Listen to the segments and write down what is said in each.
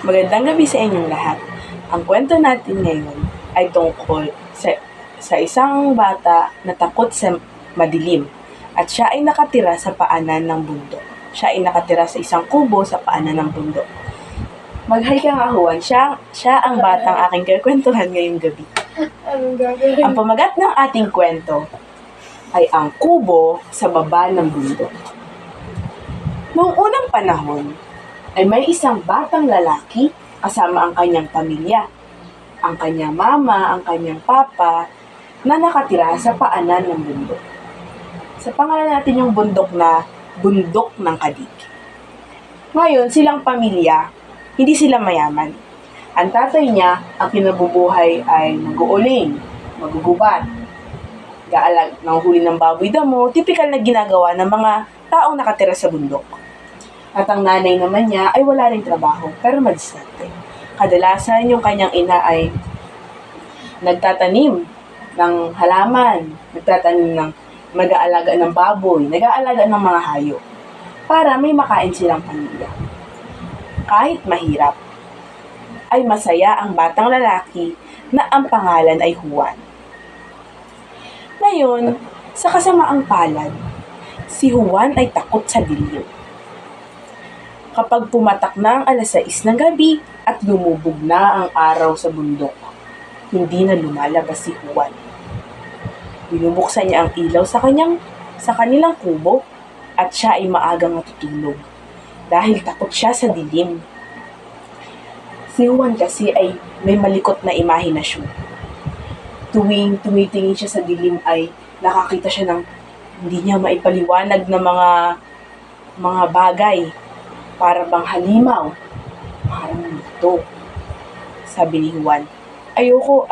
Magandang gabi sa inyong lahat. Ang kwento natin ngayon ay tungkol sa isang bata na takot sa madilim at siya ay nakatira sa paanan ng bundok. Siya ay nakatira sa isang kubo sa paanan ng bundok. Mag-hi ka nga, Juan. Siya ang batang aking kikwentuhan ngayong gabi. Ang pamagat ng ating kwento ay ang kubo sa baba ng bundok. Noong unang panahon, ay may isang batang lalaki kasama ang kanyang pamilya, ang kanyang mama, ang kanyang papa, na nakatira sa paanan ng bundok. Sa pangalan natin yung bundok na Bundok ng Kadig. Ngayon, silang pamilya, hindi sila mayaman. Ang tatay niya, ang kinabubuhay ay mag-uuling, magugubat, nanguhuli ng baboy damo, typical na ginagawa ng mga taong nakatira sa bundok. At ang nanay naman niya ay wala ring trabaho, pero madiskarte. Kadalasan yung kanyang ina ay nagtatanim ng halaman, nag-aalaga ng baboy, nag-aalaga ng mga hayop, para may makain silang pamilya. Kahit mahirap, ay masaya ang batang lalaki na ang pangalan ay Juan. Ngayon, sa kasamaang palad, si Juan ay takot sa dilim. Kapag pumatak na ang 6:00 ng gabi at lumubog na ang araw sa bundok, hindi na lumalabas si Juan. Binubuksan niya ang ilaw sa kanilang kubo at siya ay maagang natutulog dahil takot siya sa dilim. Si Juan kasi ay may malikot na imahinasyon. Tuwing tumitingin siya sa dilim ay nakakita siya ng hindi niya maipaliwanag na mga bagay. Para bang halimaw, parang multo. Sabi ni Juan, ayoko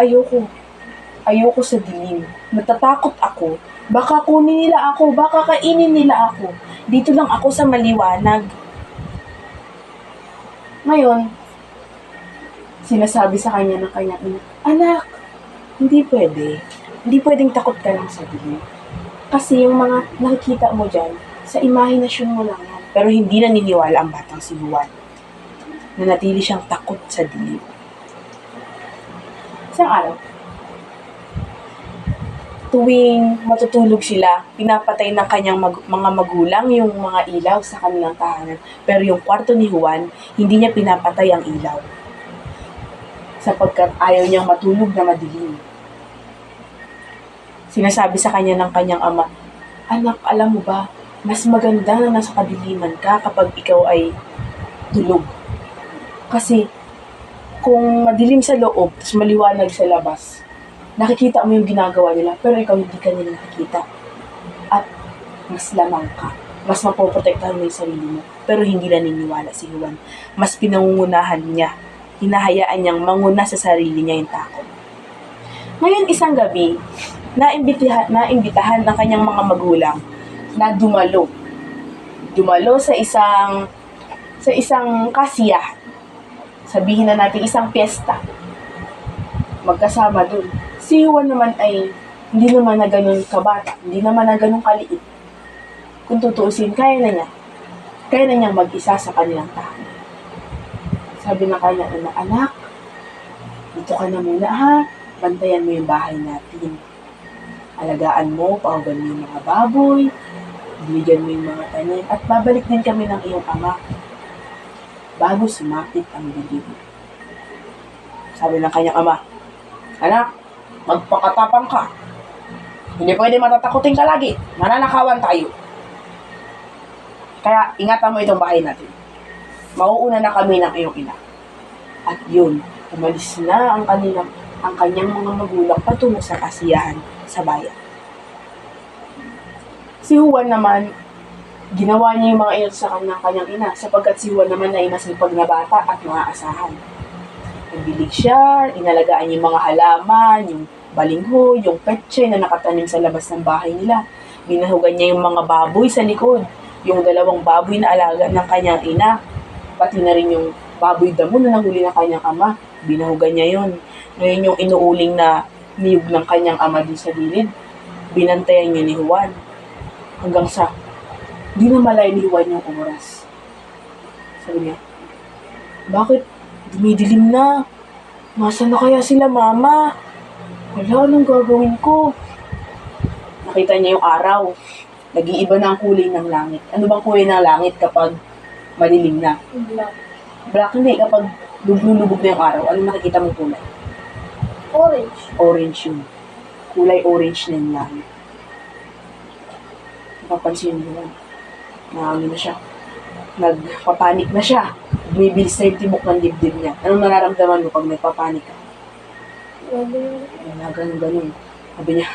sa dilim. Natatakot ako. Baka kunin nila ako, baka kainin nila ako. Dito lang ako sa maliwanag. Ngayon, sinasabi sa kanya ng kanyang ina, anak, hindi pwede. Hindi pwedeng takot ka lang sa dilim. Kasi yung mga nakikita mo dyan, sa imahinasyon mo lang yan. Pero hindi naniniwala ang batang si Juan. Nanatili siyang takot sa dilim. Isang araw, tuwing matutulog sila, pinapatay ng kanyang mga magulang yung mga ilaw sa kanilang tahanan. Pero yung kwarto ni Juan, hindi niya pinapatay ang ilaw. Sapagkat ayaw niyang matulog na madilim. Sinasabi sa kanya ng kanyang ama, anak, alam mo ba, mas maganda na nasa kadiliman ka kapag ikaw ay tulog. Kasi kung madilim sa loob, tapos maliwanag sa labas, nakikita mo yung ginagawa nila, pero ikaw hindi ka nila nakikita. At mas lamang ka. Mas mapoprotektahan mo yung sarili mo. Pero hindi naniniwala si Juan. Mas pinangungunahan niya. Hinahayaan niyang manguna sa sarili niya yung takot. Ngayon isang gabi, naimbitahan ng kanyang mga magulang na dumalo sa isang kasiyahan. Sabihin na natin isang piyesta. Magkasama dun. Si Juan naman ay hindi naman na ganun kabata, hindi naman na ganun kaliit. Kung tutuusin, kaya na niyang mag-isa sa kanilang tahanan. Sabi na kanya, anak, dito ka na muna ha, bantayan mo yung bahay natin. Alagaan mo, paugan mo yung mga baboy, bigyan mo yung mga tanim, at babalik din kami ng iyong ama bago sumapit ang dilim. Sabi ng kanyang ama, anak, magpakatapang ka. Hindi pwede matatakutin ka lagi. Mananakawan tayo. Kaya ingatan mo itong bahay natin. Mauuna na kami ng iyong ina. At yun, umalis na ang kanyang mga magulang patungo sa kasiyahan sa bayan. Si Juan naman, ginawa niya yung mga iyon sa kanyang ina sapagkat si Juan naman ay masipag na bata at maaasahan. Nagbilig siya, inalagaan niya yung mga halaman, yung balinghoy, yung petchay na nakatanim sa labas ng bahay nila. Binahugan niya yung mga baboy sa likod, yung 2 baboy na alaga ng kanyang ina, pati na rin yung baboy damo na nahuli ng kanyang ama. Binahugan niya yun. Ngayon yung inuuling na niyog ng kanyang ama din sa gilid, binantayan niya ni Juan. Hanggang sa, di na malay ni Juan yung oras. Sabi niya, bakit Dumidilim na. Nasaan na kaya sila, Mama? Wala, anong gagawin ko? Nakita niya yung araw. Nag-iiba na ang kulay ng langit. Ano bang kulay ng langit kapag madilim na? Black. Black hindi. Kapag lubog na yung araw, ano nakikita mong kulay? Orange. Orange yun. Kulay orange na yung langit. Napapansin mo yun. Na siya. Nagpapanik na siya. Bumibilis na yung tibok ng dibdib niya. Anong nararamdaman mo pag nagpapanik ka? Ganun. Sabi niya,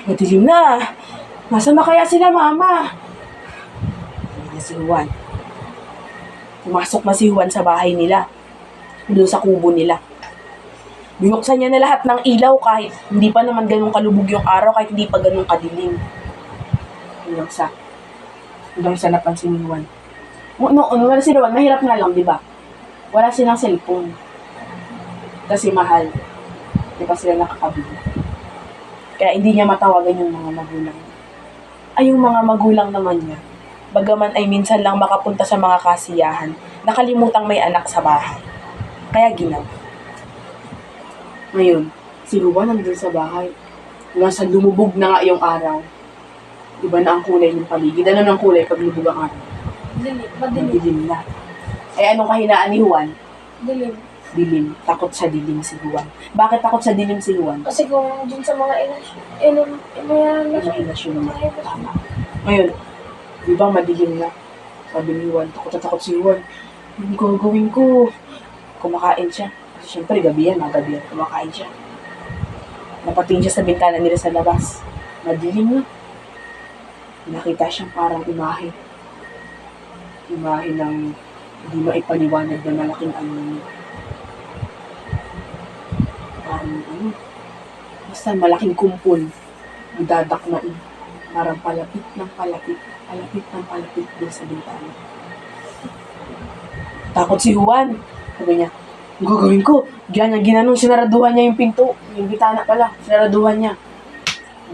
madilim na. Nasaan na kaya sila, Mama? Sabi niya si Juan. Pumasok na si Juan sa bahay nila. Doon sa kubo nila. Binuksan niya na lahat ng ilaw kahit hindi pa naman ganun kalubog yung araw, kahit hindi pa ganun kadilim. Hanggang sa napansin ni Juan. Wala si Juan, mahirap nga lang, di ba? Wala silang cellphone. Kasi mahal. Di ba sila nakakabili? Kaya hindi niya matawagan yung mga magulang. Ay, yung mga magulang naman niya, bagaman ay minsan lang makapunta sa mga kasiyahan, nakalimutang may anak sa bahay. Kaya ginawa. Ngayon, si Juan nandun sa bahay. Nasa lumubog na nga yung araw. Iba na ang kulay ng paligid. Ano ng kulay pag lumubog ang araw? Madilim. Dilim na. Eh, anong kahinaan ni Juan? Dilim. Dilim. Takot sa dilim si Juan. Bakit takot sa dilim si Juan? Kasi kung dun sa mga Imahinasyon naman. Tama. Ngayon, di ba madilim na? Sabi ni Juan, takot na takot si Juan. Ano gagawin ko? Kumakain siya. Kasi syempre, gabi yan. Kumakain siya. Napatingin siya sa bintana nila sa labas. Madilim na. Nakita siyang parang imahe. Imahe ng hindi maipaliwanag na malaking ano. Parang basta malaking kumpol. Magdadaknain. Parang palapit ng palapit. Palapit ng palapit din sa bintana. Takot si Juan. Sabi niya, ang gagawin ko? Ginanong, sinaraduhan niya yung pinto. Yung bitana pala, sinaraduhan niya.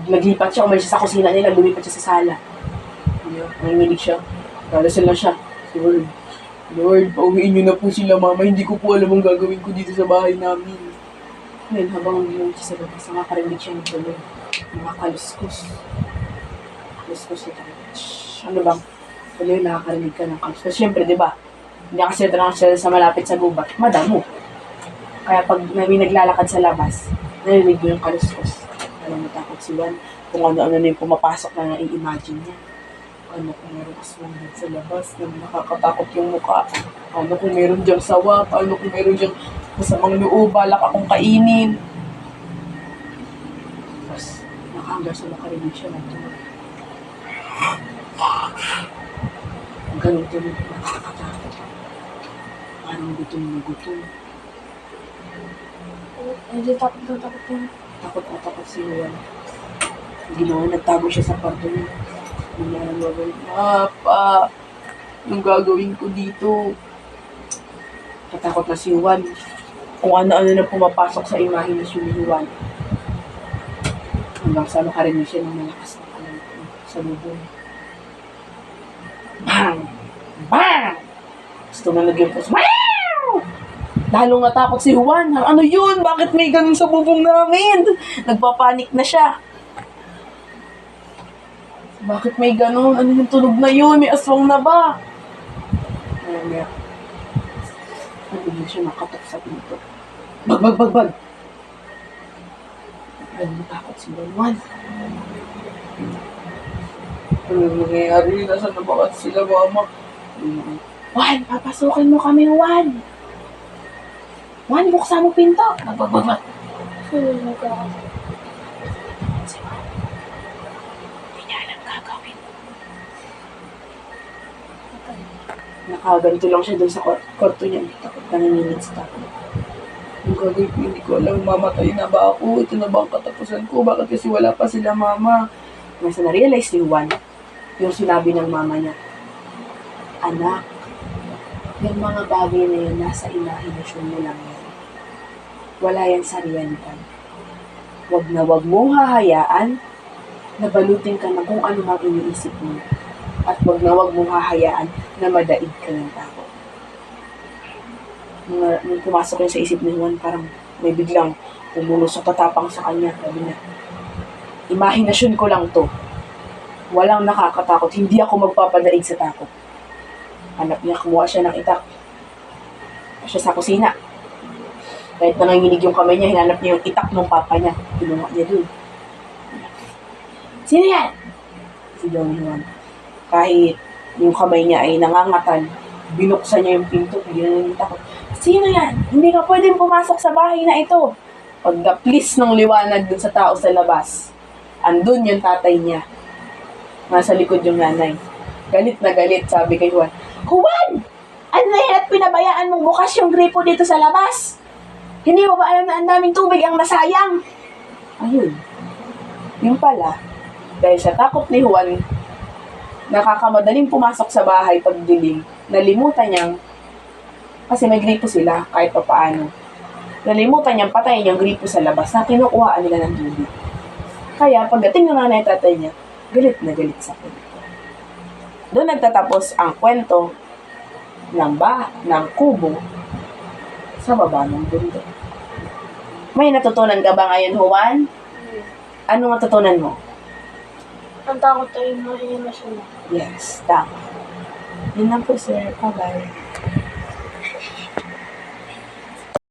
Naglipat siya, umalis siya sa kusina nila, lumipat siya sa sala. Nanginig siya. Dalasal na siya. Lord, pauwiin niyo na po sila, Mama. Hindi ko po alam ang gagawin ko dito sa bahay namin. Ngayon, habang nanginig siya sa labas, nakakarinig siya ng tuloy. Mga kaluskos. Kaluskos na tayo. Ano bang? Tuloy, nakakarinig ka ng kaluskos. Siyempre, di ba? Hindi kasi siya sa malapit sa gubat. Madamo. Kaya pag may naglalakad sa labas, narinig mo yung kaluskos. Alam mo, takot si Juan. Kung ano-ano na yung pumapasok na i-imagine niya. Ano kung meron aswang din sa labas na nakakatakot yung mukha? Ano kung meron diyang sawa? Ano kung meron diyang masamang loob? Balak akong kainin? Tapos, nakahanggang sa makarinig siya ng tunog. Ganun tunog, nakakatakot. Parang gutom na gutom. Hindi takot yun. Takot na takot si Juan. Ginawa, nagtago siya sa kwarto niya. Hindi niya alam gagawin. Pa, yung gagawin ko dito. Katakot na si Juan. Kung ano-ano na pumapasok sa imahinasyon ni Juan. Hanggang sa makarinig siya ng malakas na kalamang sa lubong. Bang! Bang! Gusto na nag-impos. Wow! Lalong natakot si Juan. Ano yun? Bakit may ganun sa bubong namin? Nagpapanik na siya. Bakit may ganun? Ano yung tunog na yun? May aswang na ba? Maya. Nabigyan siya nakatok sa pinto. Bag! Lalong natakot si Juan. Ano nangyayari? Nasaan na ba kasi sila, Mama? Juan, papasukin mo kami, Juan. Juan, buksan mo pinto. Bag. Sino nagkakaroon? Si Juan. Hindi niya alam gagawin. Nakaganto lang siya dun sa kwarto niya. Takot nanginginig sa takot. Yung gagawin ko, hindi ko alam, mamatay na ba ako? Ito na ba ang katapusan ko? Bakit kasi wala pa sila, Mama? Nasa na-realize ni Juan, yung sinabi ng mama niya, anak, yung mga bagay na yun, nasa imahinasyon mo lang yan. Wala yan sa realidad. Wag na wag mong hahayaan na balutin ka na kung ano mang iniisip mo. At wag na wag mong hahayaan na madaig ka ng tao. Nung pumasok yun sa isip ni Juan, parang may biglang pumulusok tatapang sa kanya. Sabi niya, imahinasyon ko lang to. Walang nakakatakot. Hindi ako magpapadaig sa takot. Hanap niya, kumuha siya ng itak. Siya sa kusina. Kahit nanganginig yung kamay niya, hinanap niya yung itak ng papa niya. Kinuha niya dun. Sino yan? Si Don Juan. Kahit yung kamay niya ay nangangatan, binuksan niya yung pinto, bigyan niya takot. Sino yan? Hindi ka pwedeng pumasok sa bahay na ito. Pagdaplis ng liwanag dun sa tao sa labas, andun yung tatay niya. Nasa likod yung nanay. Galit na galit, sabi kay Juan. Juan! Ano na yan at pinabayaan mong bukas yung gripo dito sa labas? Hindi mo ba alam na ang daming tubig ang nasayang? Ayun. Yung pala, dahil sa takot ni Juan, nakakamadaling pumasok sa bahay pag dilim, nalimutan niyang, kasi may gripo sila kahit pa paano, nalimutan niyang patayin yung gripo sa labas na kinukuhaan nila ng tubig. Kaya pagdating ng nanay at tatay niya, galit na galit sa akin. Doon nagtatapos ang kwento ng kubo sa baba ng bundok. May natutunan ka ba ngayon, Juan? Anong natutunan mo? Ang takot ay imahinasyon mo. Yes, tama. Yun lang po, sir. Bye-bye.